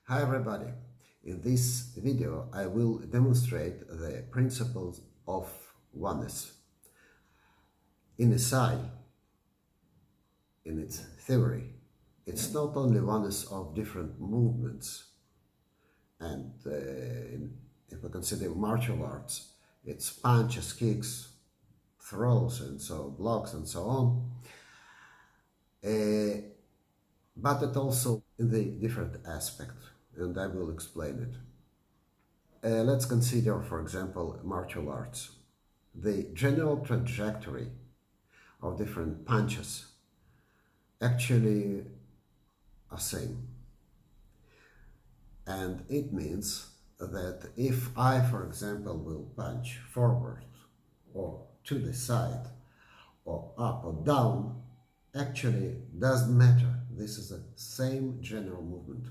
Hi everybody! In this video I will demonstrate the principles of oneness. In ISAI, in its theory, it's not only oneness of different movements, and if we consider martial arts, it's punches, kicks, throws, and so blocks and so on, but it also in the different aspect, and I will explain it. Let's consider, for example, martial arts. The general trajectory of different punches actually are same. And it means that if I, for example, will punch forward or to the side or up or down, actually doesn't matter. This is the same general movement.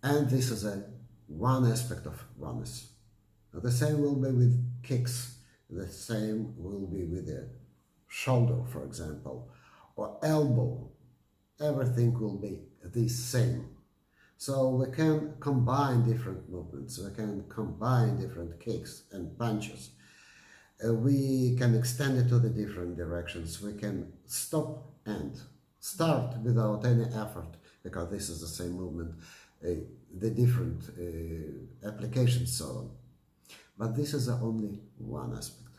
And this is one aspect of oneness. The same will be with kicks. The same will be with the shoulder, for example, or elbow. Everything will be the same. So we can combine different movements. We can combine different kicks and punches. We can extend it to the different directions. We can stop and start without any effort, because this is the same movement, the different applications, so on. But this is only one aspect.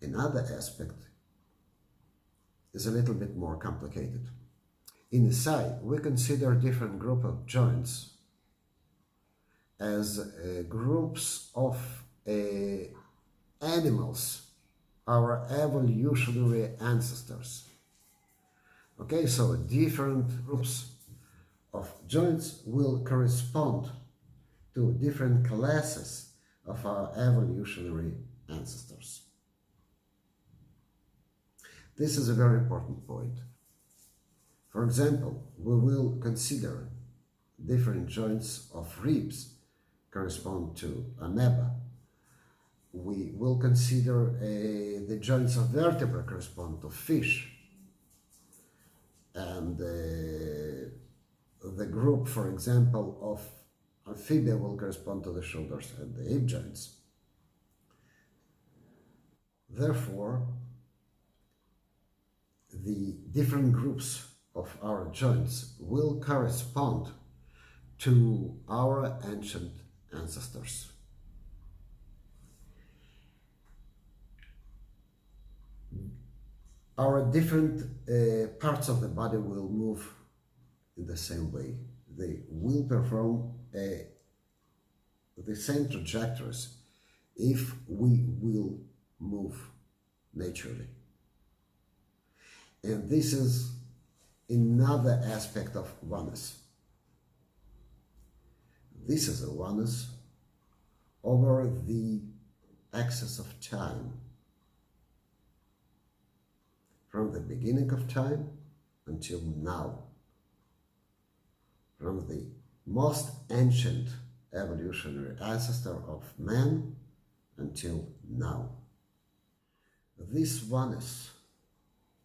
Another aspect is a little bit more complicated. In ISAI, we consider different group of joints as groups of animals, our evolutionary ancestors. Okay, so different groups of joints will correspond to different classes of our evolutionary ancestors. This is a very important point. For example, we will consider different joints of ribs correspond to amoeba. We will consider the joints of vertebrae correspond to fish. And the group, for example, of amphibia will correspond to the shoulders and the hip joints. Therefore, the different groups of our joints will correspond to our ancient ancestors. Our different parts of the body will move in the same way. They will perform the same trajectories if we will move naturally. And this is another aspect of oneness. This is a oneness over the axis of time. From the beginning of time until now. From the most ancient evolutionary ancestor of man until now. This oneness,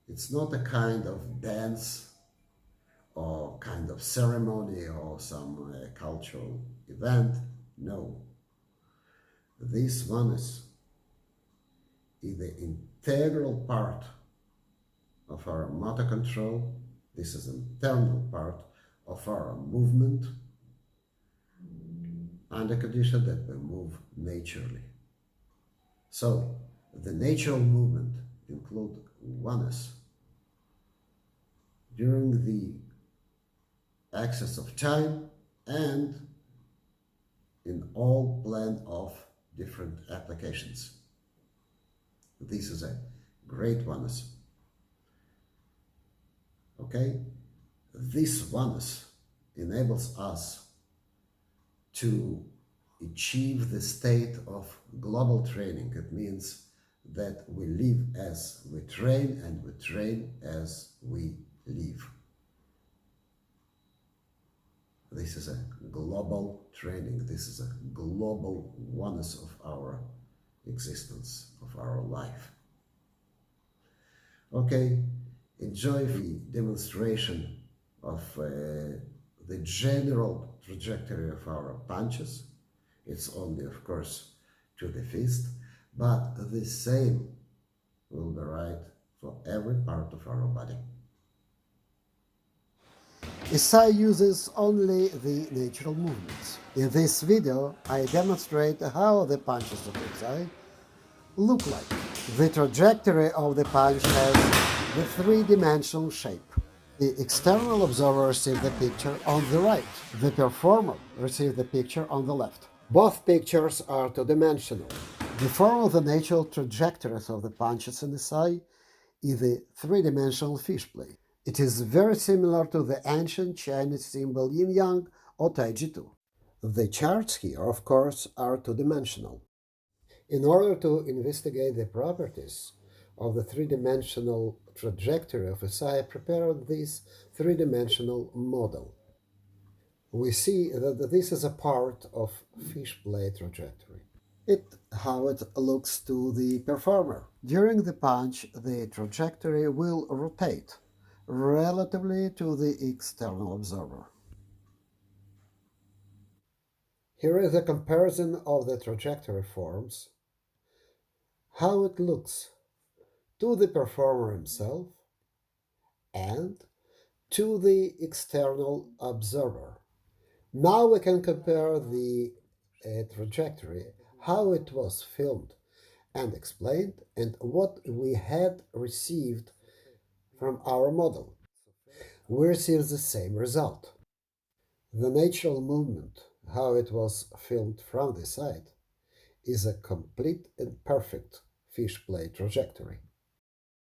it's not a kind of dance or kind of ceremony or some cultural event. No. This oneness is the integral part of our motor control. This is an internal part of our movement, under condition that we move naturally. So, the natural movement includes oneness during the axis of time and in all plan of different applications. This is a great oneness. Okay? This oneness enables us to achieve the state of global training. It means that we live as we train and we train as we live. This is a global training. This is a global oneness of our existence, of our life. Okay, enjoy the demonstration of the general trajectory of our punches. It's only, of course, to the fist, but the same will be right for every part of our body. ISAI uses only the natural movements. In this video, I demonstrate how the punches of ISAI look like. The trajectory of the punch has the three-dimensional shape. The external observer receives the picture on the right. The performer receives the picture on the left. Both pictures are two-dimensional. The form of the natural trajectories of the punches in the ISAI is the three-dimensional fish plate. It is very similar to the ancient Chinese symbol yin-yang or taiji-tu. The charts here, of course, are two-dimensional. In order to investigate the properties of the three-dimensional trajectory of ISAI, I prepared this three-dimensional model. We see that this is a part of fish plate trajectory. How it looks to the performer. During the punch, the trajectory will rotate relatively to the external observer. Here is a comparison of the trajectory forms, how it looks to the performer himself and to the external observer. Now we can compare the trajectory, how it was filmed and explained, and what we had received from our model. We received the same result. The natural movement, how it was filmed from the side, is a complete and perfect fish plate trajectory.